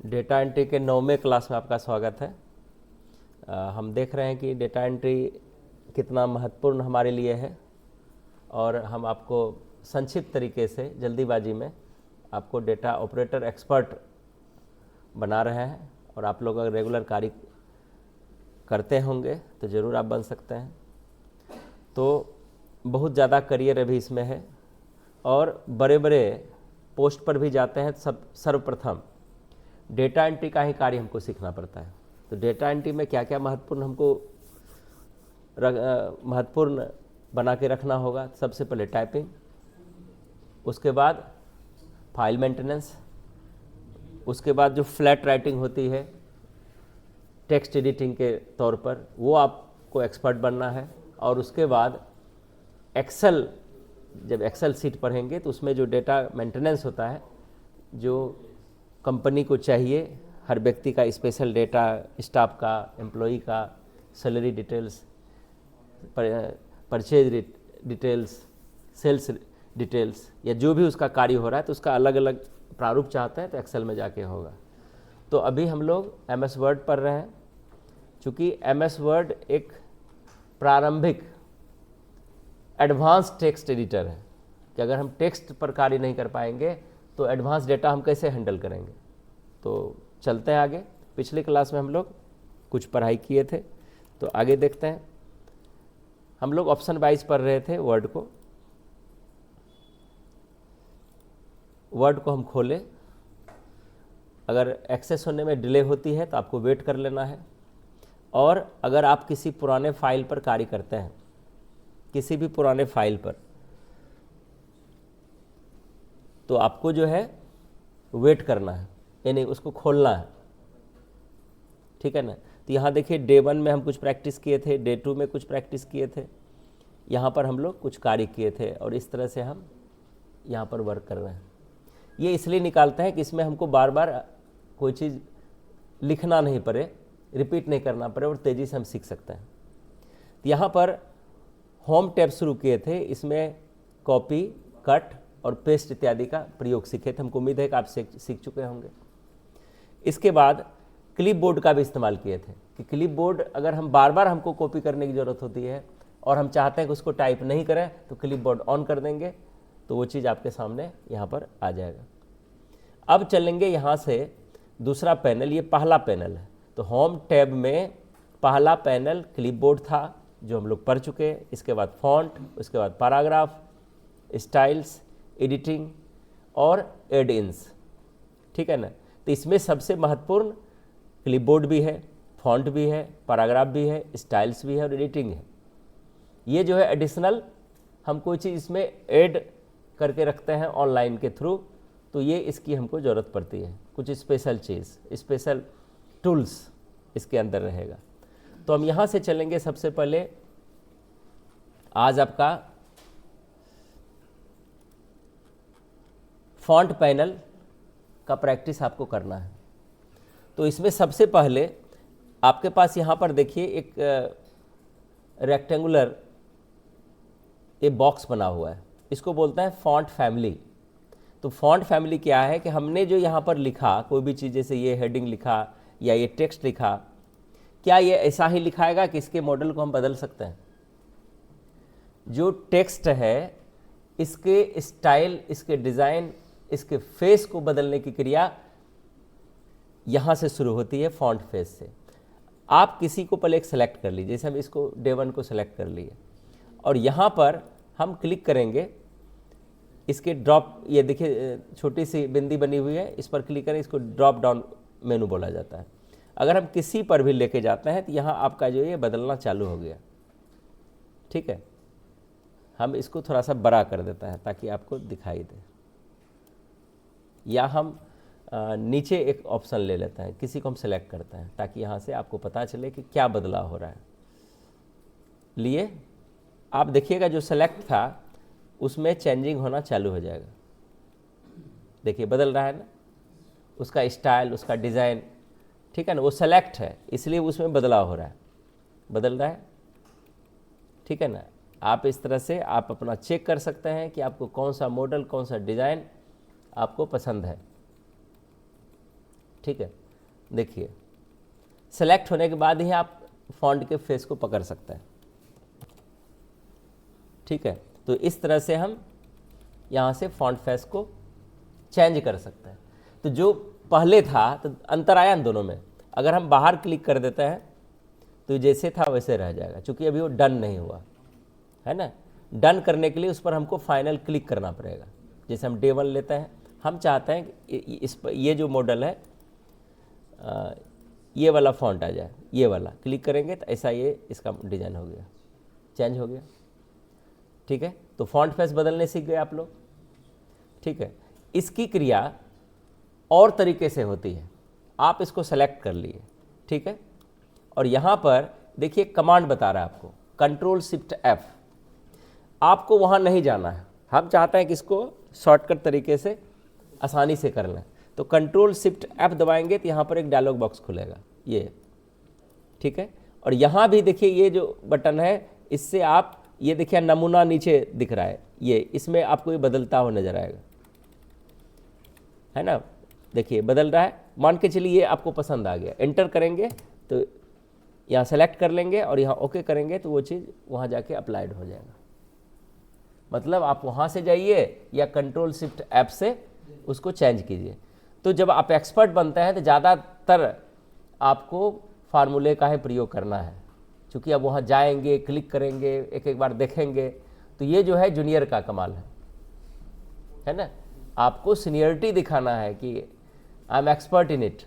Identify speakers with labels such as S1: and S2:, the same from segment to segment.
S1: Data entry के 9वें class में आपका स्वागत है। हम देख रहे हैं कि डेटा एंट्री कितना महत्वपूर्ण हमारे लिए है और हम आपको संक्षिप्त तरीके से जल्दीबाजी में आपको डेटा ऑपरेटर एक्सपर्ट बना रहे हैं और आप लोग अगर रेगुलर कार्य करते होंगे तो ज़रूर आप बन सकते हैं। तो बहुत ज़्यादा करियर अभी इसमें है और बड़े बड़े पोस्ट पर भी जाते हैं। सर्वप्रथम डेटा एंट्री का ही कार्य हमको सीखना पड़ता है। तो डेटा एंट्री में क्या क्या महत्वपूर्ण हमको महत्वपूर्ण बना के रखना होगा। सबसे पहले टाइपिंग, उसके बाद फाइल मेंटेनेंस, उसके बाद जो फ्लैट राइटिंग होती है टेक्स्ट एडिटिंग के तौर पर वो आपको एक्सपर्ट बनना है। और उसके बाद एक्सेल, जब एक्सेल सीट पढ़ेंगे तो उसमें जो डेटा मेंटेनेंस होता है, जो कंपनी को चाहिए, हर व्यक्ति का स्पेशल डेटा, स्टाफ का, एम्प्लॉई का, salary details, purchase details, sales details, या जो भी उसका कार्य हो रहा है तो उसका अलग अलग प्रारूप चाहते हैं तो एक्सेल में जाके होगा। तो अभी हम लोग MS वर्ड पढ़ रहे हैं। चूँकि MS वर्ड एक प्रारंभिक एडवांस टेक्स्ट एडिटर है कि अगर हम टेक्स्ट पर कार्य नहीं कर पाएंगे तो एडवांस डेटा हम कैसे हैंडल करेंगे। तो चलते हैं आगे। पिछली क्लास में हम लोग कुछ पढ़ाई किए थे तो आगे देखते हैं। हम लोग ऑप्शन वाइज पढ़ रहे थे वर्ड को। वर्ड को हम खोले, अगर एक्सेस होने में डिले होती है तो आपको वेट कर लेना है। और अगर आप किसी पुराने फाइल पर कार्य करते हैं, किसी भी पुराने फाइल पर, तो आपको जो है वेट करना है, यानी उसको खोलना है, ठीक है ना। तो यहाँ देखिए डे 1 में हम कुछ प्रैक्टिस किए थे, डे 2 में कुछ प्रैक्टिस किए थे, यहाँ पर हम लोग कुछ कार्य किए थे और इस तरह से हम यहाँ पर वर्क कर रहे हैं। ये इसलिए निकालते हैं कि इसमें हमको बार बार कोई चीज़ लिखना नहीं पड़े, रिपीट नहीं करना पड़े और तेज़ी से हम सीख सकते हैं। तो यहाँ पर होम टैब शुरू किए थे, इसमें कॉपी, कट और पेस्ट इत्यादि का प्रयोग सीखे थे। हमको उम्मीद है कि आप सीख चुके होंगे। इसके बाद क्लिप बोर्ड का भी इस्तेमाल किए थे कि क्लिप बोर्ड अगर हम बार बार हमको कॉपी करने की ज़रूरत होती है और हम चाहते हैं कि उसको टाइप नहीं करें तो क्लिप बोर्ड ऑन कर देंगे तो वो चीज़ आपके सामने यहाँ पर आ जाएगा। अब चलेंगे यहाँ से दूसरा पैनल, ये पहला पैनल है। तो होम टैब में पहला पैनल क्लिप बोर्ड था जो हम लोग पढ़ चुके। इसके बाद फॉन्ट, उसके बाद पैराग्राफ, स्टाइल्स, एडिटिंग और एड इन्स, ठीक है ना। तो इसमें सबसे महत्वपूर्ण क्लिपबोर्ड भी है, फॉन्ट भी है, पैराग्राफ भी है, स्टाइल्स भी है और एडिटिंग है। ये जो है एडिशनल हम कोई चीज़ इसमें ऐड करके रखते हैं ऑनलाइन के थ्रू, तो ये इसकी हमको ज़रूरत पड़ती है। कुछ स्पेशल चीज़, स्पेशल टूल्स इसके अंदर रहेगा। तो हम यहाँ से चलेंगे। सबसे पहले आज आपका फॉन्ट पैनल का प्रैक्टिस आपको करना है। तो इसमें सबसे पहले आपके पास यहाँ पर देखिए एक रेक्टेंगुलर ये बॉक्स बना हुआ है, इसको बोलते हैं फॉन्ट फैमिली। तो फॉन्ट फैमिली क्या है कि हमने जो यहाँ पर लिखा कोई भी चीज़, जैसे ये हेडिंग लिखा या ये टेक्स्ट लिखा, क्या ये ऐसा ही लिखाएगा कि इसके मॉडल को हम बदल सकते हैं। जो टेक्स्ट है इसके स्टाइल, इसके डिज़ाइन, इसके फेस को बदलने की क्रिया यहाँ से शुरू होती है फॉन्ट फेस से। आप किसी को पहले एक सेलेक्ट कर लीजिए, जैसे हम इसको डे 1 को सेलेक्ट कर लिए और यहाँ पर हम क्लिक करेंगे। इसके ड्रॉप, ये देखिए छोटी सी बिंदी बनी हुई है, इस पर क्लिक करें, इसको ड्रॉप डाउन मेनू बोला जाता है। अगर हम किसी पर भी लेके जाते हैं तो यहाँ आपका जो ये बदलना चालू हो गया, ठीक है। हम इसको थोड़ा सा बड़ा कर देता है ताकि आपको दिखाई दे, या हम नीचे एक ऑप्शन ले लेते हैं, किसी को हम सेलेक्ट करते हैं ताकि यहाँ से आपको पता चले कि क्या बदलाव हो रहा है। लिए आप देखिएगा जो सेलेक्ट था उसमें चेंजिंग होना चालू हो जाएगा। देखिए बदल रहा है ना, उसका स्टाइल, उसका डिज़ाइन, ठीक है ना। वो सेलेक्ट है इसलिए उसमें बदलाव हो रहा है, बदल रहा है, ठीक है ना। आप इस तरह से आप अपना चेक कर सकते हैं कि आपको कौन सा मॉडल, कौन सा डिज़ाइन आपको पसंद है। ठीक है, देखिए सेलेक्ट होने के बाद ही आप फॉन्ट के फेस को पकड़ सकते हैं। ठीक है, तो इस तरह से हम यहाँ से फॉन्ट फेस को चेंज कर सकते हैं। तो जो पहले था तो अंतर आया इन दोनों में, अगर हम बाहर क्लिक कर देते हैं तो जैसे था वैसे रह जाएगा, क्योंकि अभी वो डन नहीं हुआ है ना। डन करने के लिए उस पर हमको फाइनल क्लिक करना पड़ेगा। जैसे हम डे 1 लेते हैं, हम चाहते हैं कि इस पर ये जो मॉडल है ये वाला फॉन्ट आ जाए, ये वाला क्लिक करेंगे तो ऐसा ये इसका डिज़ाइन हो गया, चेंज हो गया। ठीक है, तो फॉन्ट फेस बदलने सीख गए आप लोग। ठीक है, इसकी क्रिया और तरीके से होती है। आप इसको सेलेक्ट कर लिए, ठीक है, और यहाँ पर देखिए कमांड बता रहा है आपको, Ctrl+Shift+F। आपको वहाँ नहीं जाना है, हम चाहते हैं कि इसको शॉर्टकट तरीके से आसानी से कर लें। तो Ctrl+Shift+F दबाएंगे तो यहाँ पर एक डायलॉग बॉक्स खुलेगा ये, ठीक है। और यहाँ भी देखिए ये जो बटन है, इससे आप ये देखिए नमूना नीचे दिख रहा है, ये इसमें आपको ये बदलता हुआ नजर आएगा, है ना। देखिए बदल रहा है, मान के चलिए ये आपको पसंद आ गया, एंटर करेंगे तो यहाँ सेलेक्ट कर लेंगे और यहाँ ओके करेंगे तो वो चीज़ वहाँ जाके अप्लाइड हो जाएगा। मतलब आप वहाँ से जाइए या Ctrl+Shift+F से उसको चेंज कीजिए। तो जब आप एक्सपर्ट बनते हैं तो ज़्यादातर आपको फार्मूले का ही प्रयोग करना है, क्योंकि अब वहाँ जाएंगे, क्लिक करेंगे, एक एक बार देखेंगे। तो ये जो है जूनियर का कमाल है ना। आपको सीनियरिटी दिखाना है कि I am expert in it,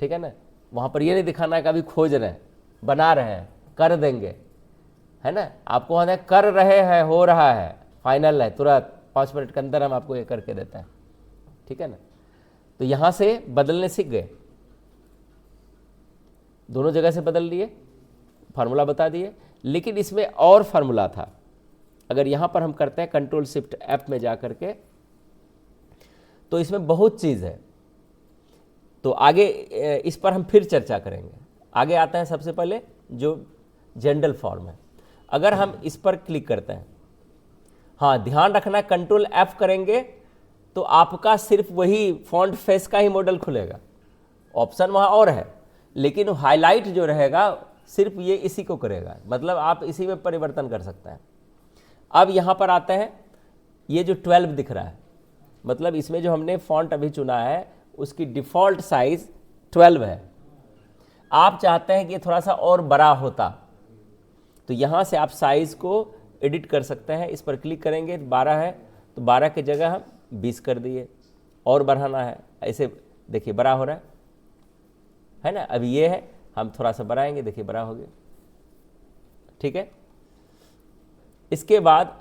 S1: ठीक है ना। वहाँ पर ये नहीं दिखाना है कि अभी खोज रहे हैं, बना रहे हैं, कर देंगे, है ना। आपको वहाँ कर रहे हैं, हो रहा है, फाइनल है, तुरंत 5 मिनट के अंदर हम आपको ये करके देते हैं, ठीक है ना। तो यहाँ से बदलने सीख गए, दोनों जगह से बदल लिए, फार्मूला बता दिए। लेकिन इसमें और फार्मूला था। अगर यहाँ पर हम करते हैं Ctrl+Shift+F में जा करके, तो इसमें बहुत चीज़ है। तो आगे इस पर हम फिर चर्चा करेंगे। आगे आते हैं सबसे पहले जो जनरल फॉर्म है। अगर हम इस पर क्लिक करते हैं, हाँ ध्यान रखना Ctrl+F करेंगे तो आपका सिर्फ वही फॉन्ट फेस का ही मॉडल खुलेगा, ऑप्शन वहाँ और है, लेकिन हाईलाइट जो रहेगा सिर्फ ये इसी को करेगा। मतलब आप इसी में परिवर्तन कर सकते हैं। अब यहाँ पर आते हैं, ये जो 12 दिख रहा है, मतलब इसमें जो हमने फॉन्ट अभी चुना है उसकी डिफ़ॉल्ट साइज़ 12 है। आप चाहते हैं कि ये थोड़ा सा और बड़ा होता, तो यहाँ से आप साइज़ को एडिट कर सकते हैं। इस पर क्लिक करेंगे, 12 है तो 12 की जगह हम 20 कर दिए, और बढ़ाना है ऐसे देखिए बड़ा हो रहा है ना। अभी ये है, हम थोड़ा सा बढ़ाएंगे, देखिए बड़ा हो गया, ठीक है। इसके बाद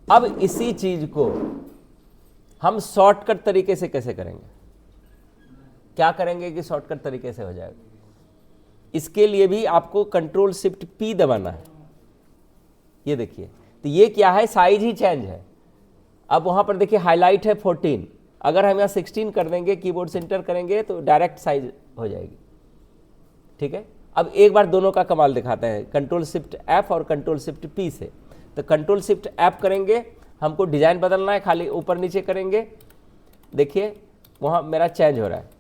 S1: अब इसी चीज को हम शॉर्टकट तरीके से कैसे करेंगे, क्या करेंगे कि शॉर्टकट तरीके से हो जाएगा। इसके लिए भी आपको Ctrl+Shift+P दबाना है। ये देखिए, तो ये क्या है, साइज ही चेंज है। अब वहां पर देखिए हाईलाइट है 14, अगर हम यहाँ 16 कर देंगे, कीबोर्ड से एंटर करेंगे तो डायरेक्ट साइज हो जाएगी, ठीक है। अब एक बार दोनों का कमाल दिखाते हैं, Ctrl+Shift+F और Ctrl+Shift+P से। तो Ctrl+Shift+F करेंगे, हमको डिज़ाइन बदलना है, खाली ऊपर नीचे करेंगे, देखिए वहाँ मेरा चेंज हो रहा है,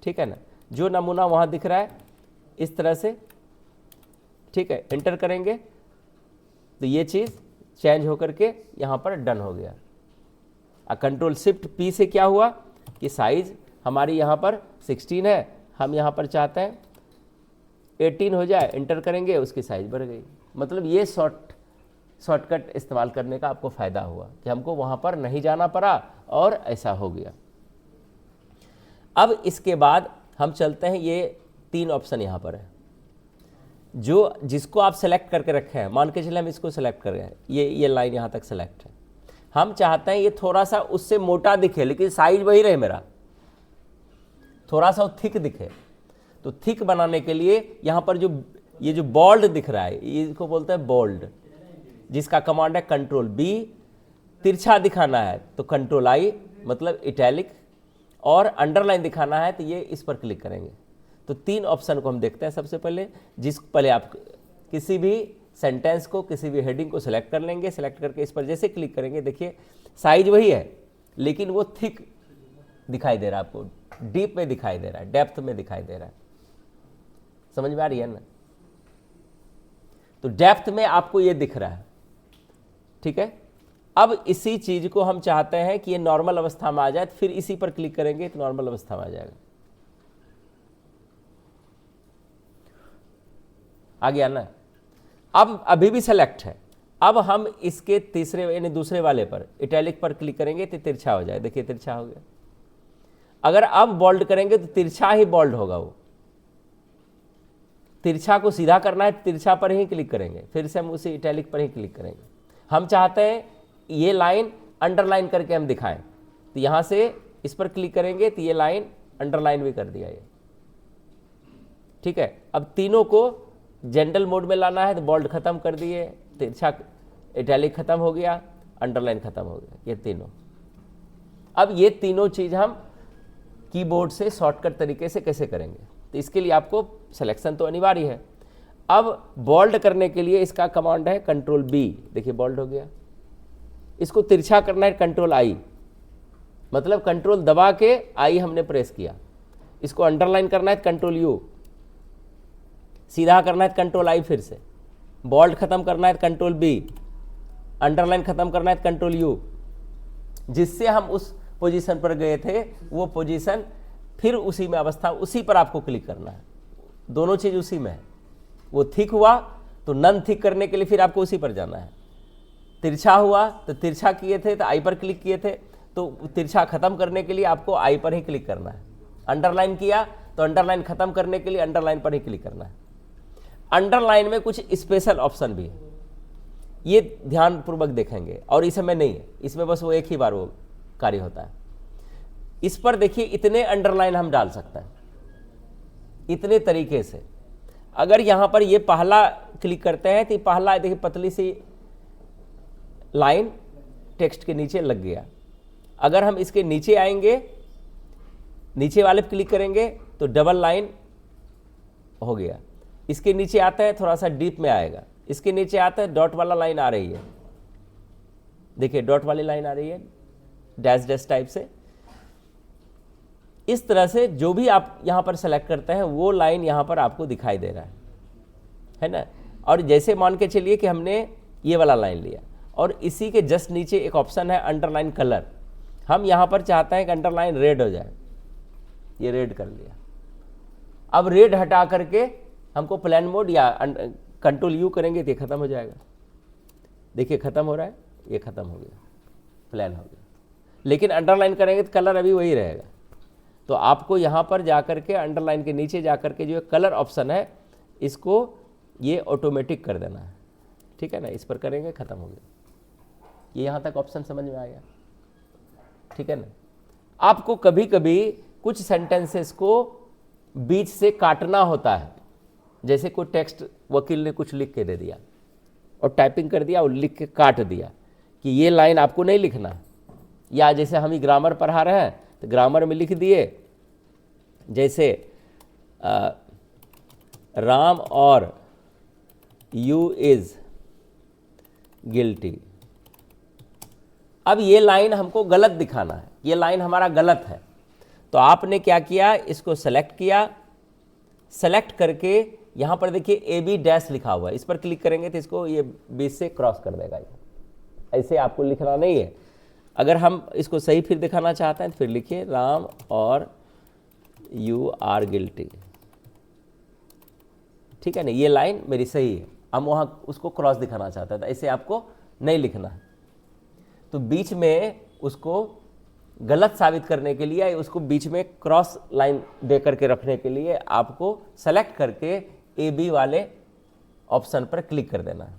S1: ठीक है ना। जो नमूना वहाँ दिख रहा है इस तरह से, ठीक है, एंटर करेंगे तो ये चीज़ चेंज होकर के यहाँ पर डन हो गया। Ctrl+Shift+P से क्या हुआ कि साइज हमारी यहाँ पर 16 है, हम यहाँ पर चाहते हैं 18 हो जाए, एंटर करेंगे, उसकी साइज बढ़ गई। मतलब ये शॉर्टकट इस्तेमाल करने का आपको फ़ायदा हुआ कि हमको वहाँ पर नहीं जाना पड़ा और ऐसा हो गया। अब इसके बाद हम चलते हैं, ये 3 ऑप्शन यहाँ पर है जो जिसको आप सेलेक्ट करके रखे हैं। मान के चले हम इसको सेलेक्ट कर रहे हैं, ये लाइन यहाँ तक सेलेक्ट है। हम चाहते हैं ये थोड़ा सा उससे मोटा दिखे लेकिन साइज वही रहे, मेरा थोड़ा सा थिक दिखे। तो थिक बनाने के लिए यहाँ पर जो ये जो बोल्ड दिख रहा है, इसको बोलते हैं बोल्ड, जिसका कमांड है Ctrl+B। तिरछा दिखाना है तो Ctrl+I, मतलब इटैलिक, और अंडरलाइन दिखाना है तो ये इस पर क्लिक करेंगे। तो 3 ऑप्शन को हम देखते हैं। सबसे पहले आप किसी भी सेंटेंस को, किसी भी हेडिंग को सिलेक्ट कर लेंगे। सिलेक्ट करके इस पर जैसे क्लिक करेंगे, देखिए साइज वही है लेकिन वो थिक दिखाई दे रहा है आपको, डीप में दिखाई दे रहा है, डेप्थ में दिखाई दे रहा है। समझ में आ रही है ना? तो डेप्थ में आपको ये दिख रहा है, ठीक है। अब इसी चीज को हम चाहते हैं कि ये नॉर्मल अवस्था में आ जाए, तो फिर इसी पर क्लिक करेंगे तो नॉर्मल अवस्था में आ जाएगा। आ गया ना? अब अभी भी सेलेक्ट है। अब हम इसके तीसरे यानी दूसरे वाले पर इटैलिक पर क्लिक करेंगे तो तिरछा हो जाए। देखिए तिरछा हो गया। अगर अब बोल्ड करेंगे तो तिरछा ही बोल्ड होगा। वो तिरछा को सीधा करना है, तिरछा पर ही क्लिक करेंगे, फिर से हम उसी इटैलिक पर ही क्लिक करेंगे। हम चाहते हैं ये लाइन अंडरलाइन करके हम दिखाएं, तो यहां से इस पर क्लिक करेंगे तो ये लाइन अंडरलाइन भी कर दिया ये, ठीक है। अब तीनों को जनरल मोड में लाना है तो बोल्ड खत्म कर दिए, तिरछा इटैलिक खत्म हो गया, अंडरलाइन खत्म हो गया, ये तीनों। अब ये तीनों चीज हम कीबोर्ड से शॉर्टकट तरीके से कैसे करेंगे, तो इसके लिए आपको सिलेक्शन तो अनिवार्य है। अब बोल्ड करने के लिए इसका कमांड है कंट्रोल बी। देखिए बोल्ड हो गया। इसको तिरछा करना है कंट्रोल आई, मतलब कंट्रोल दबा के आई हमने प्रेस किया। इसको अंडरलाइन करना है कंट्रोल यू, सीधा करना है कंट्रोल आई, फिर से बोल्ड खत्म करना है कंट्रोल बी, अंडरलाइन खत्म करना है कंट्रोल यू। जिससे हम उस पोजीशन पर गए थे वो पोजीशन फिर उसी में अवस्था, उसी पर आपको क्लिक करना है। दोनों चीज उसी में है। वो थिक हुआ तो नन थिक करने के लिए फिर आपको उसी पर जाना है। तिरछा हुआ तो तिरछा किए थे तो आई पर क्लिक किए थे, तो तिरछा खत्म करने के लिए आपको आई पर ही क्लिक करना है। अंडरलाइन किया तो अंडरलाइन खत्म करने के लिए अंडरलाइन पर ही क्लिक करना है। अंडरलाइन में कुछ स्पेशल ऑप्शन भी है, ये ध्यानपूर्वक देखेंगे, और इसमें नहीं है, इसमें बस वो एक ही बार वो कार्य होता है। इस पर देखिए इतने अंडरलाइन हम डाल सकते हैं, इतने तरीके से। अगर यहां पर ये पहला क्लिक करते हैं तो पहला देखिए पतली सी लाइन टेक्स्ट के नीचे लग गया। अगर हम इसके नीचे आएंगे, नीचे वाले पर क्लिक करेंगे तो डबल लाइन हो गया। इसके नीचे आता है थोड़ा सा डीप में आएगा, इसके नीचे आता है डॉट वाला लाइन आ रही है। देखिए डॉट वाली लाइन आ रही है डैश डैश टाइप से। इस तरह से जो भी आप यहां पर सेलेक्ट करते हैं वो लाइन यहां पर आपको दिखाई दे रहा है ना। और जैसे मान के चलिए कि हमने ये वाला लाइन लिया और इसी के जस्ट नीचे एक ऑप्शन है अंडरलाइन कलर। हम यहां पर चाहते हैं कि अंडरलाइन रेड हो जाए, ये रेड कर लिया। अब रेड हटा करके हमको प्लेन मोड या कंट्रोल यू करेंगे तो ये खत्म हो जाएगा। देखिए खत्म हो रहा है, ये खत्म हो गया, प्लेन हो गया। लेकिन अंडरलाइन करेंगे तो कलर अभी वही रहेगा। तो आपको यहाँ पर जाकर के अंडरलाइन के नीचे जाकर के जो कलर ऑप्शन है इसको ये ऑटोमेटिक कर देना है, ठीक है ना। इस पर करेंगे, खत्म हो गया। ये यहाँ तक ऑप्शन समझ में आ गया, ठीक है ना। आपको कभी कभी कुछ सेंटेंसेस को बीच से काटना होता है, जैसे कोई टेक्स्ट वकील ने कुछ लिख के दे दिया और टाइपिंग कर दिया और लिख के काट दिया कि ये लाइन आपको नहीं लिखना। या जैसे हम ही ग्रामर पढ़ा रहे हैं तो ग्रामर में लिख दिए जैसे राम और यू इज गिल्टी। अब ये लाइन हमको गलत दिखाना है, ये लाइन हमारा गलत है। तो आपने क्या किया, इसको सेलेक्ट किया, सेलेक्ट करके यहाँ पर देखिए ए बी डैश लिखा हुआ है, इस पर क्लिक करेंगे तो इसको ये बीच से क्रॉस कर देगा। ऐसे आपको लिखना नहीं है। अगर हम इसको सही फिर दिखाना चाहते हैं तो फिर लिखिए राम और यू आर गिल्टी, ठीक है ना। ये लाइन मेरी सही है, हम वहाँ उसको क्रॉस दिखाना चाहते हैं, तो ऐसे आपको नहीं लिखना है। तो बीच में उसको गलत साबित करने के लिए, उसको बीच में क्रॉस लाइन दे करके रखने के लिए आपको सेलेक्ट करके ए बी वाले ऑप्शन पर क्लिक कर देना है।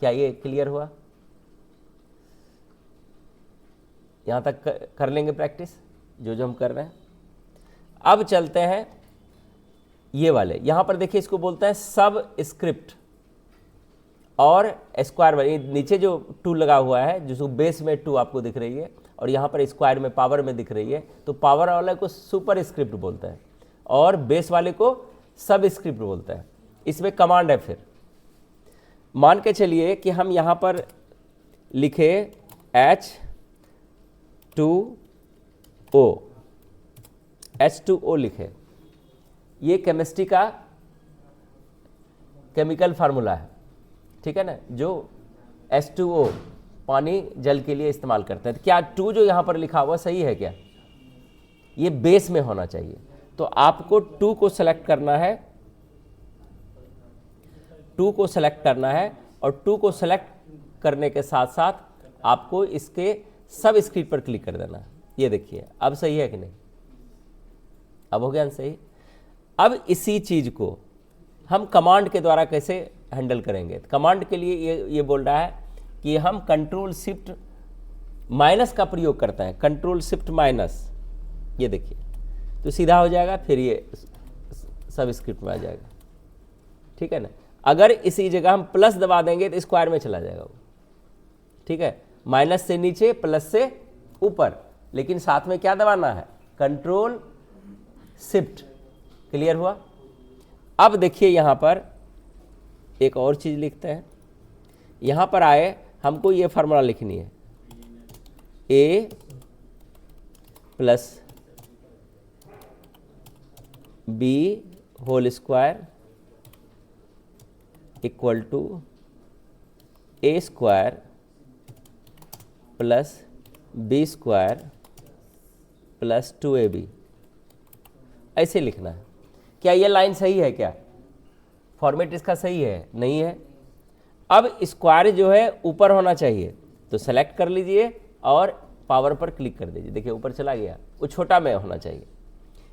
S1: क्या ये क्लियर हुआ? यहाँ तक कर लेंगे प्रैक्टिस जो जो हम कर रहे हैं। अब चलते हैं ये वाले, यहाँ पर देखिए इसको बोलते हैं सब स्क्रिप्ट और स्क्वायर वाले। नीचे जो 2 लगा हुआ है, जिसको बेस में 2 आपको दिख रही है और यहाँ पर स्क्वायर में पावर में दिख रही है, तो पावर वाले को सुपर स्क्रिप्ट बोलते हैं और बेस वाले को सब स्क्रिप्ट बोलते हैं। इसमें कमांड है। फिर मान के चलिए कि हम यहाँ पर लिखे H H2O, H2O लिखे, ये केमिस्ट्री का केमिकल फार्मूला है, ठीक है ना, जो H2O पानी जल के लिए इस्तेमाल करते हैं। तो क्या 2 जो यहाँ पर लिखा हुआ सही है क्या? ये बेस में होना चाहिए, तो आपको 2 को सेलेक्ट करना है, 2 को सेलेक्ट करना है, और 2 को सेलेक्ट करने के साथ साथ आपको इसके सब स्क्रीन पर क्लिक कर देना है। ये देखिए अब सही है कि नहीं, अब हो गया सही। अब इसी चीज को हम कमांड के द्वारा कैसे हैंडल करेंगे? कमांड के लिए ये बोल रहा है कि हम कंट्रोल शिफ्ट माइनस का प्रयोग करते हैं, कंट्रोल शिफ्ट माइनस, ये देखिए तो सीधा हो जाएगा, फिर ये सब स्क्रिप्ट में आ जाएगा, ठीक है ना। अगर इसी जगह हम प्लस दबा देंगे तो स्क्वायर में चला जाएगा वो, ठीक है, माइनस से नीचे प्लस से ऊपर, लेकिन साथ में क्या दबाना है? Control shift. क्लियर हुआ? अब देखिए यहाँ पर एक और चीज लिखते हैं, यहाँ पर आए हमको ये फार्मूला लिखनी है, A plus B whole square equal to A square plus B square plus 2AB, ऐसे लिखना है। क्या ये लाइन सही है? क्या फॉर्मेट इसका सही है? नहीं है। अब स्क्वायर जो है ऊपर होना चाहिए, तो सेलेक्ट कर लीजिए और पावर पर क्लिक कर दीजिए, देखिए ऊपर चला गया, वो छोटा में होना चाहिए।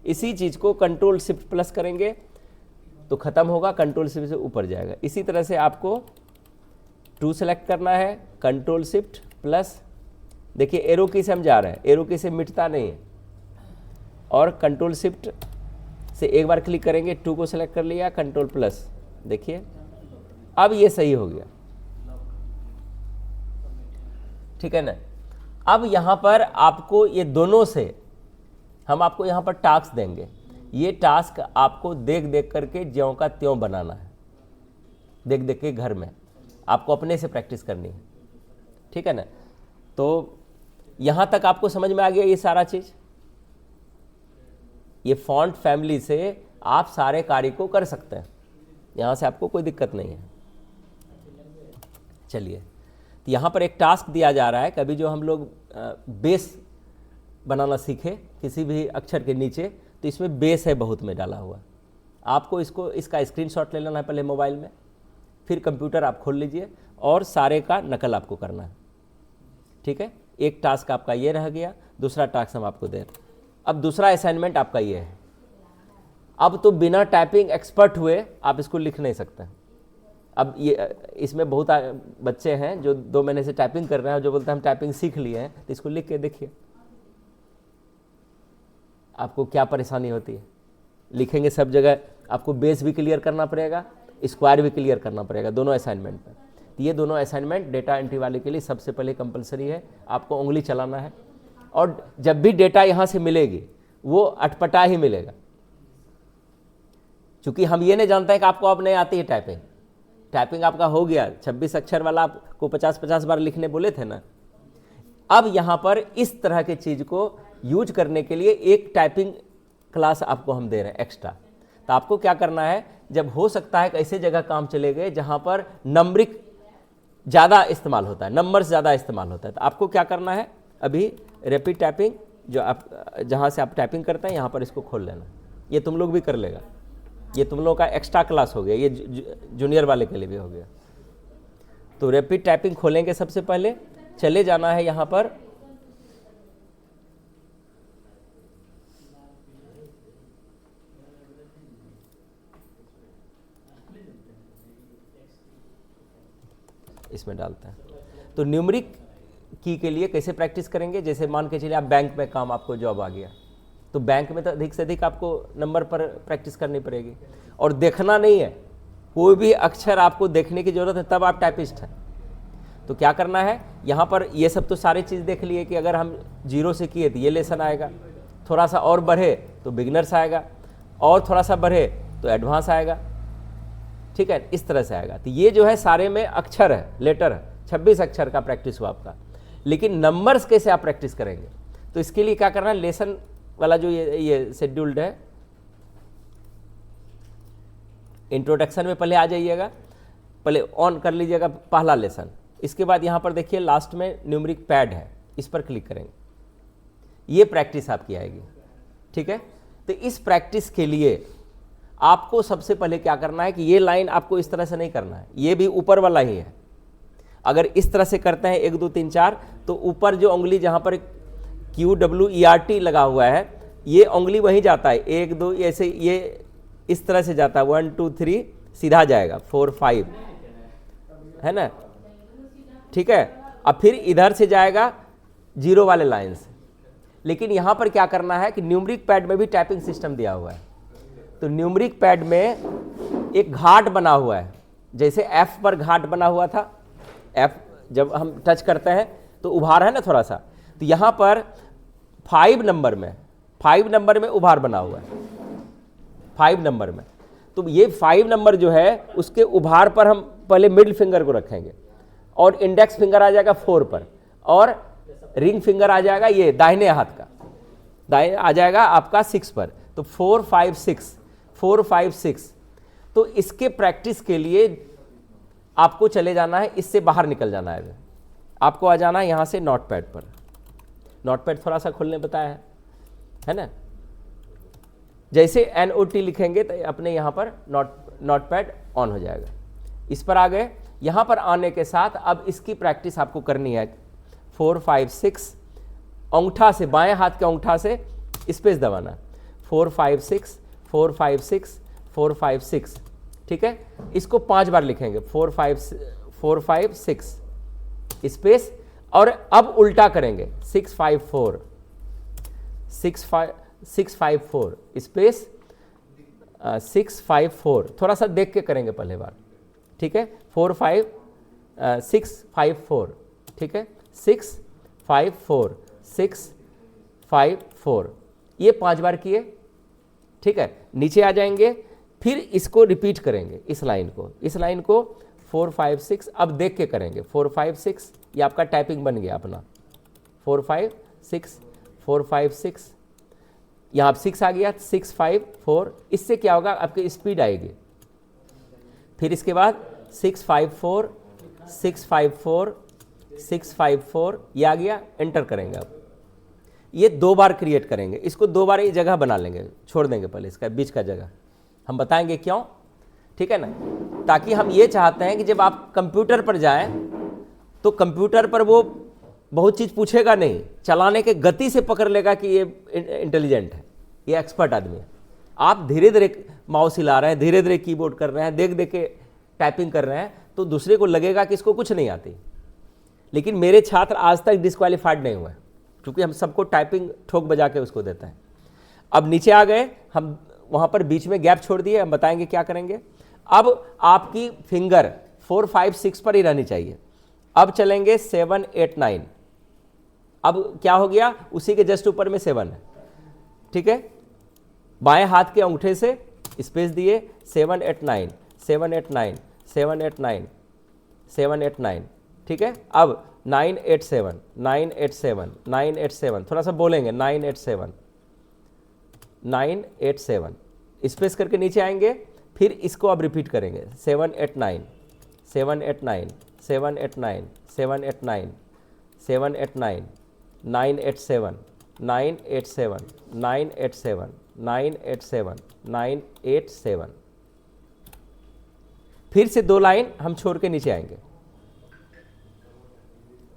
S1: इसी चीज को कंट्रोल शिफ्ट प्लस करेंगे तो खत्म होगा, कंट्रोल शिफ्ट से ऊपर जाएगा। इसी तरह से आपको 2 सेलेक्ट करना है, कंट्रोल शिफ्ट प्लस, देखिए एरो की से हम जा रहे हैं, एरो की से मिटता नहीं है, और कंट्रोल शिफ्ट से एक बार क्लिक करेंगे, 2 को सेलेक्ट कर लिया, कंट्रोल प्लस, देखिए अब ये सही हो गया, ठीक है ना। अब यहां पर आपको ये दोनों से हम आपको यहां पर टास्क देंगे, ये टास्क आपको देख देख करके ज्यों का त्यों बनाना है, देख देख के घर में आपको अपने से प्रैक्टिस करनी है, ठीक है ना। तो यहां तक आपको समझ में आ गया ये सारा चीज। ये फॉन्ट फैमिली से आप सारे कार्य को कर सकते हैं, यहां से आपको कोई दिक्कत नहीं है। चलिए, तो यहाँ पर एक टास्क दिया जा रहा है, कभी जो हम लोग बेस बनाना सीखे किसी भी अक्षर के नीचे, तो इसमें बेस है बहुत में डाला हुआ, आपको इसका स्क्रीनशॉट ले लेना है पहले मोबाइल में, फिर कंप्यूटर आप खोल लीजिए और सारे का नकल आपको करना है, ठीक है। एक टास्क आपका ये रह गया, दूसरा टास्क हम आपको दे रहे हैं। अब दूसरा असाइनमेंट आपका ये है, अब तो बिना टाइपिंग एक्सपर्ट हुए आप इसको लिख नहीं सकते। अब ये इसमें बहुत बच्चे हैं जो 2 महीने से टाइपिंग कर रहे हैं, जो बोलते हैं हम टाइपिंग सीख लिए हैं, तो इसको लिख के देखिए आपको क्या परेशानी होती है। लिखेंगे सब जगह, आपको बेस भी क्लियर करना पड़ेगा, स्क्वायर भी क्लियर करना पड़ेगा, दोनों असाइनमेंट पर। तो ये दोनों असाइनमेंट डेटा एंट्री वाले के लिए सबसे पहले कंपलसरी है, आपको उंगली चलाना है, और जब भी डेटा यहाँ से मिलेगी वो अटपटा ही मिलेगा, क्योंकि हम ये नहीं जानते हैं कि आपको अब नहीं आती है टाइपिंग। टाइपिंग आपका हो गया, 26 अक्षर वाला आपको 50-50 बार लिखने बोले थे ना। अब यहाँ पर इस तरह के चीज़ को यूज करने के लिए एक टाइपिंग क्लास आपको हम दे रहे हैं एक्स्ट्रा। तो आपको क्या करना है, जब हो सकता है कि ऐसे जगह काम चले गए जहाँ पर नंबरिक ज़्यादा इस्तेमाल होता है, नंबर्स ज़्यादा इस्तेमाल होता है, तो आपको क्या करना है, अभी रैपिड टाइपिंग जो आप जहाँ से आप टाइपिंग करते हैं यहाँ पर इसको खोल लेना। ये तुम लोग भी कर लेगा, ये तुम लोग का एक्स्ट्रा क्लास हो गया, ये जूनियर वाले के लिए भी हो गया। तो रैपिड टाइपिंग खोलेंगे, सबसे पहले चले जाना है यहाँ पर, इसमें डालते हैं। तो न्यूमेरिक की के लिए कैसे प्रैक्टिस करेंगे, जैसे मान के चलिए आप बैंक में काम, आपको जॉब आ गया, तो बैंक में तो अधिक से अधिक आपको नंबर पर प्रैक्टिस करनी पड़ेगी, और देखना नहीं है, कोई भी अक्षर आपको देखने की जरूरत है, तब आप टाइपिस्ट हैं। तो क्या करना है, यहाँ पर ये सब तो सारी चीज़ देख लिए कि अगर हम 0 से किए तो ये लेसन आएगा, थोड़ा सा और बढ़े तो बिगनर्स आएगा, और थोड़ा सा बढ़े तो एडवांस आएगा, ठीक है, इस तरह से आएगा। तो ये जो है सारे में अक्षर है, लेटर है, 26 अक्षर का प्रैक्टिस हुआ आपका। लेकिन नंबर्स कैसे आप प्रैक्टिस करेंगे, तो इसके लिए क्या करना है, लेसन वाला जो ये शेड्यूल्ड है, इंट्रोडक्शन में पहले आ जाइएगा, पहले ऑन कर लीजिएगा पहला लेसन। इसके बाद यहाँ पर देखिए लास्ट में न्यूमेरिक पैड है, इस पर क्लिक करेंगे, ये प्रैक्टिस आपकी आएगी। ठीक है, तो इस प्रैक्टिस के लिए आपको सबसे पहले क्या करना है कि ये लाइन आपको इस तरह से नहीं करना है, ये भी ऊपर वाला ही है। अगर इस तरह से करते हैं 1 2 3 4, तो ऊपर जो उंगली जहाँ पर QWERT लगा हुआ है, ये उंगली वहीं जाता है, 1 2 ऐसे ये इस तरह से जाता है, 1 2 3 सीधा जाएगा, 4 5, है ना। ठीक है, अब फिर इधर से जाएगा 0 वाले लाइन से। लेकिन यहाँ पर क्या करना है कि न्यूमेरिक पैड में भी टाइपिंग सिस्टम दिया हुआ है, तो न्यूमेरिक पैड में एक घाट बना हुआ है, जैसे F पर घाट बना हुआ था, F जब हम टच करते हैं तो उभार है ना थोड़ा सा, तो यहाँ पर 5 नंबर में उभार बना हुआ है, 5 नंबर में। तो ये 5 नंबर जो है उसके उभार पर हम पहले मिडिल फिंगर को रखेंगे, और इंडेक्स फिंगर आ जाएगा 4 पर, और रिंग फिंगर आ जाएगा ये दाहिने हाथ का, दाहिने आ जाएगा आपका 6 पर। तो 4 5 6, 4 5 6। तो इसके प्रैक्टिस के लिए आपको चले जाना है, इससे बाहर निकल जाना है, आपको आ जाना है यहाँ से नोट पैड पर। नोट पैड थोड़ा सा खोलने बताया है ना। जैसे NOT लिखेंगे तो अपने यहाँ पर नोट पैड ऑन हो जाएगा। इस पर आ गए, यहाँ पर आने के साथ अब इसकी प्रैक्टिस आपको करनी है। 4 5 6, अंगूठा से, बाएं हाथ के अंगूठा से स्पेस दबाना, 4 5 6 4 5 6 4 5 6। ठीक है, इसको 5 बार लिखेंगे, 4 5 6 स्पेस, और अब उल्टा करेंगे, 6 5 4 6 5 4 स्पेस 6 5 4। थोड़ा सा देख के करेंगे पहले बार। ठीक है, 4 5 6 5 4। ठीक है, 6 5 4 6 5 4, ये 5 बार किए। ठीक है, नीचे आ जाएंगे, फिर इसको रिपीट करेंगे, इस लाइन को 4 5 6, अब देख के करेंगे, 4 5 6, ये आपका टाइपिंग बन गया अपना, 4 5 6 4 5 6, यहाँ 6 आ गया, 6 5 4। इससे क्या होगा, आपकी स्पीड आएगी। फिर इसके बाद 6 5 4 6 5 4 6 5 4, ये आ गया, एंटर करेंगे। अब ये 2 बार क्रिएट करेंगे, इसको 2 बार ये जगह बना लेंगे, छोड़ देंगे पहले इसका बीच का जगह, हम बताएंगे क्यों। ठीक है ना, ताकि हम ये चाहते हैं कि जब आप कंप्यूटर पर जाएं तो कंप्यूटर पर वो बहुत चीज़ पूछेगा नहीं, चलाने के गति से पकड़ लेगा कि ये इंटेलिजेंट है, ये एक्सपर्ट आदमी है। आप धीरे धीरे माउस हिला रहे हैं, धीरे धीरे कीबोर्ड कर रहे हैं, देख देख के टाइपिंग कर रहे हैं, तो दूसरे को लगेगा कि इसको कुछ नहीं आती। लेकिन मेरे छात्र आज तक डिस्क्वालीफाइड नहीं हुए, क्योंकि हम सबको टाइपिंग ठोक बजा के उसको देते हैं। अब नीचे आ गए, हम वहाँ पर बीच में गैप छोड़ दिए, हम बताएंगे क्या करेंगे। अब आपकी फिंगर 4 5 6 पर ही रहनी चाहिए। अब चलेंगे 7 8 9, अब क्या हो गया, उसी के जस्ट ऊपर में 7 है। ठीक है, बाएं हाथ के अंगूठे से स्पेस दिए, 7 8 9 7 8 9 7 8 9 7 8 9। ठीक है, अब 9 8 7 9 8 7 9 8 7, थोड़ा सा बोलेंगे, 9 8 7 9 8 7, स्पेस करके नीचे आएंगे, फिर इसको अब रिपीट करेंगे, 7 8 9 7 8 9 7 8 9 7 8 9 7 8 9 9 8 7 9 8 7 9 8 7 9 8 7 9 8 7। फिर से 2 लाइन हम छोड़ के नीचे आएंगे।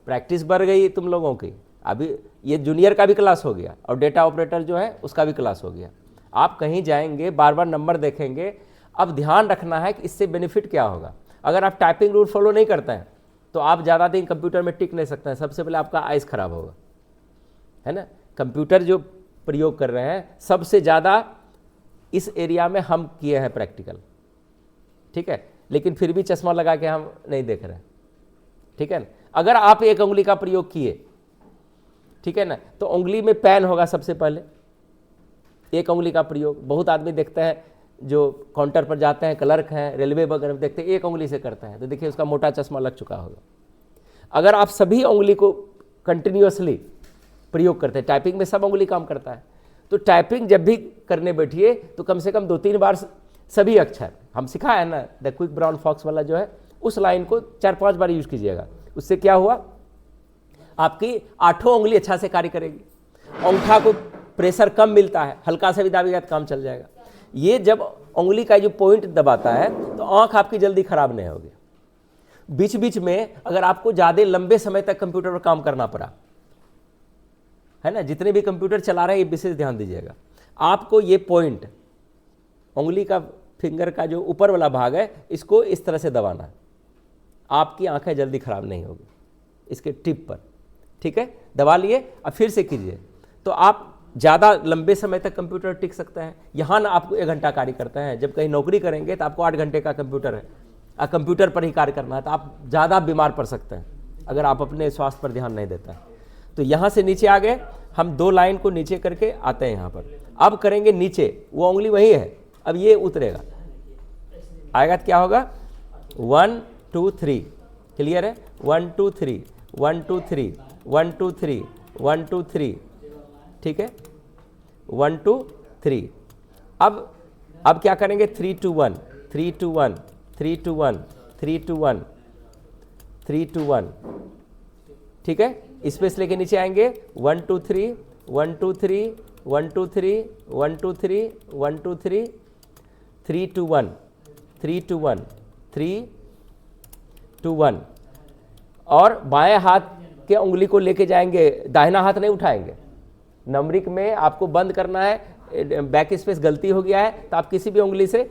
S1: प्रैक्टिस बढ़ गई तुम लोगों की। अभी ये जूनियर का भी क्लास हो गया और डेटा ऑपरेटर जो है उसका भी क्लास हो गया। आप कहीं जाएंगे, बार बार नंबर देखेंगे। अब ध्यान रखना है कि इससे बेनिफिट क्या होगा। अगर आप टाइपिंग रूल फॉलो नहीं करते हैं तो आप ज़्यादा दिन कंप्यूटर में टिक नहीं सकते हैं। सबसे पहले आपका आइज़ खराब होगा, है ना। कंप्यूटर जो प्रयोग कर रहे हैं सबसे ज़्यादा इस एरिया में हम किए हैं प्रैक्टिकल, ठीक है। लेकिन फिर भी चश्मा लगा के हम नहीं देख रहे, ठीक है ना। अगर आप एक उंगली का प्रयोग किए, ठीक है ना, तो उंगली में पेन होगा सबसे पहले, एक उंगली का प्रयोग। बहुत आदमी देखते हैं जो काउंटर पर जाते हैं, क्लर्क हैं, रेलवे वगैरह में देखते हैं एक उंगली से करते हैं, तो देखिए उसका मोटा चश्मा लग चुका होगा। अगर आप सभी उंगली को कंटिन्यूअसली प्रयोग करते हैं। टाइपिंग में सब उंगली काम करता है, तो टाइपिंग जब भी करने बैठिए तो कम से कम 2-3 बार सभी अक्षर, हम सिखाया है ना द क्विक ब्राउन फॉक्स वाला जो है, उस लाइन को 4-5 बार यूज कीजिएगा। उससे क्या हुआ, आपकी 8 उंगली अच्छा से कार्य करेगी, अंगूठा को प्रेशर कम मिलता है, हल्का सा भी दाबिएगा तो काम चल जाएगा। ये जब उंगली का जो पॉइंट दबाता है तो आंख आपकी जल्दी खराब नहीं होगी। बीच बीच में अगर आपको ज़्यादा लंबे समय तक कंप्यूटर पर काम करना पड़ा है ना, जितने भी कंप्यूटर चला रहे हैं ये विशेष ध्यान दीजिएगा, आपको ये पॉइंट उंगली का फिंगर का जो ऊपर वाला भाग है इसको इस तरह से दबाना है, आपकी आंखें जल्दी खराब नहीं होगी इसके टिप पर। ठीक है, दबा लिए, अब फिर से कीजिए तो आप ज़्यादा लंबे समय तक कंप्यूटर टिक सकता है। यहाँ ना आपको 1 घंटा कार्य करता है, जब कहीं नौकरी करेंगे तो आपको 8 घंटे का कंप्यूटर है, कंप्यूटर पर ही कार्य करना है, तो आप ज़्यादा बीमार पड़ सकते हैं अगर आप अपने स्वास्थ्य पर ध्यान नहीं देता है। तो यहाँ से नीचे आ गए, हम 2 लाइन को नीचे करके आते हैं यहाँ पर, अब करेंगे नीचे, वो उंगली वही है, अब ये उतरेगा, आएगा तो क्या होगा 1 2 3, क्लियर है, 1 2 3 1 2 3 1 2 3 1 2 3, ठीक है 1 2 3। अब क्या करेंगे 3 2 1 3 2 1 3 2 1 3 2 1 3 2 1, ठीक है, स्पेस लेके नीचे आएंगे 1 2 3 1 2 3 1 2 3 1 2 3 1 2 3 3 2 1 3 2 1 3 2 1, और बाएं हाथ के उंगली को लेके जाएंगे, दाहिना हाथ नहीं उठाएंगे। नंबरिक में आपको बंद करना है, बैक स्पेस गलती हो गया है तो आप किसी भी उंगली से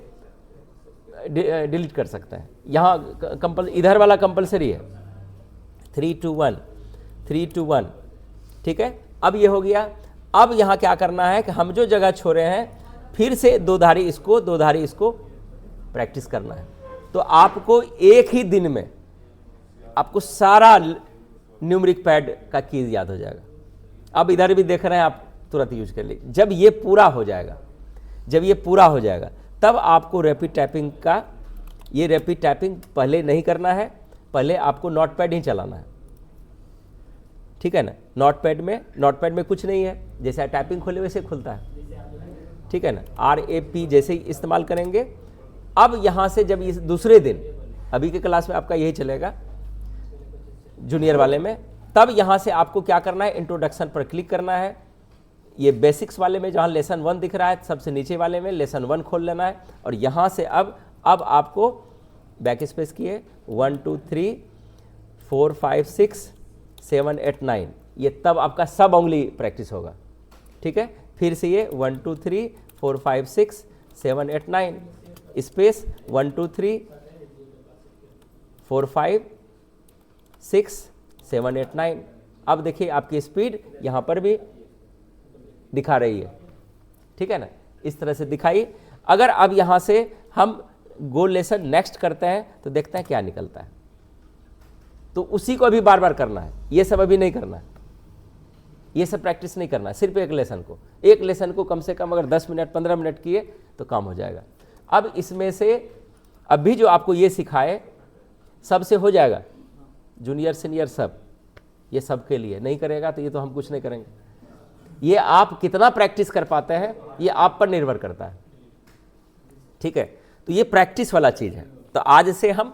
S1: डिलीट कर सकते हैं, यहाँ इधर वाला कंपलसरी है 3 2 1 3 2 1, ठीक है। अब ये हो गया, अब यहाँ क्या करना है कि हम जो जगह छोड़े हैं फिर से 2 धारी इसको 2 धारी इसको प्रैक्टिस करना है। तो आपको एक ही दिन में आपको सारा न्यूमेरिक पैड का कीज याद हो जाएगा। अब इधर भी देख रहे हैं आप, तुरंत यूज कर लीजिए। जब ये पूरा हो जाएगा, जब ये पूरा हो जाएगा तब आपको रैपिड टाइपिंग का, ये रैपिड टाइपिंग पहले नहीं करना है, पहले आपको नोट पैड ही चलाना है, ठीक है ना। नोट पैड में कुछ नहीं है, जैसे टाइपिंग खोले वैसे खुलता है, ठीक है ना। RAP जैसे ही इस्तेमाल करेंगे। अब यहाँ से जब इस दूसरे दिन, अभी के क्लास में आपका यही चलेगा जूनियर वाले में, तब यहाँ से आपको क्या करना है, इंट्रोडक्शन पर क्लिक करना है। ये बेसिक्स वाले में जहाँ लेसन 1 दिख रहा है, सबसे नीचे वाले में लेसन 1 खोल लेना है, और यहाँ से अब आपको बैक स्पेस किए 1 2 3 4 5 6 7 8 9, ये तब आपका सब उंगली प्रैक्टिस होगा, ठीक है। फिर से ये 1 2 3 4 5 6 7 8 9, स्पेस 1 2 3 4 5 6 7 8 9। अब देखिए आपकी स्पीड यहाँ पर भी दिखा रही है, ठीक है ना, इस तरह से दिखाई। अगर अब यहाँ से हम गो लेसन नेक्स्ट करते हैं तो देखते हैं क्या निकलता है। तो उसी को अभी बार बार करना है, ये सब अभी नहीं करना है, ये सब प्रैक्टिस नहीं करना है, सिर्फ एक लेसन को कम से कम अगर 10 मिनट 15 मिनट किए तो काम हो जाएगा। अब इसमें से अभी जो आपको ये सिखाए सबसे हो जाएगा, जूनियर सीनियर सब, ये सब के लिए। नहीं करेगा तो ये तो हम कुछ नहीं करेंगे। ये आप कितना प्रैक्टिस कर पाते हैं ये आप पर निर्भर करता है, ठीक है। तो ये प्रैक्टिस वाला चीज़ है। तो आज से हम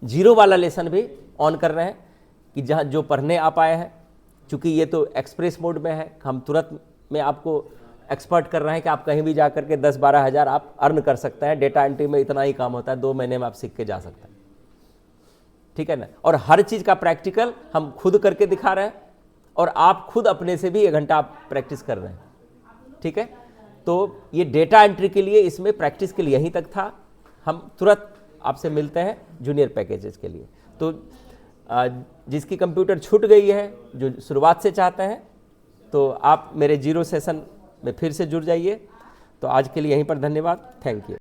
S1: 0 वाला लेसन भी ऑन कर रहे हैं कि जहाँ जो पढ़ने आप आए हैं, चूँकि ये तो एक्सप्रेस मोड में है, हम तुरंत में आपको एक्सपर्ट कर रहे हैं कि आप कहीं भी जा करके 10-12 हज़ार आप अर्न कर सकते हैं। डेटा एंट्री में इतना ही काम होता है, 2 महीने में आप सीख के जा सकते हैं, ठीक है ना। और हर चीज़ का प्रैक्टिकल हम खुद करके दिखा रहे हैं, और आप खुद अपने से भी 1 घंटा आप प्रैक्टिस कर रहे हैं, ठीक है। तो ये डेटा एंट्री के लिए, इसमें प्रैक्टिस के लिए यहीं तक था। हम तुरंत आपसे मिलते हैं जूनियर पैकेजेस के लिए। तो जिसकी कंप्यूटर छूट गई है, जो शुरुआत से चाहते हैं, तो आप मेरे 0 सेशन में फिर से जुड़ जाइए। तो आज के लिए यहीं पर धन्यवाद, थैंक यू।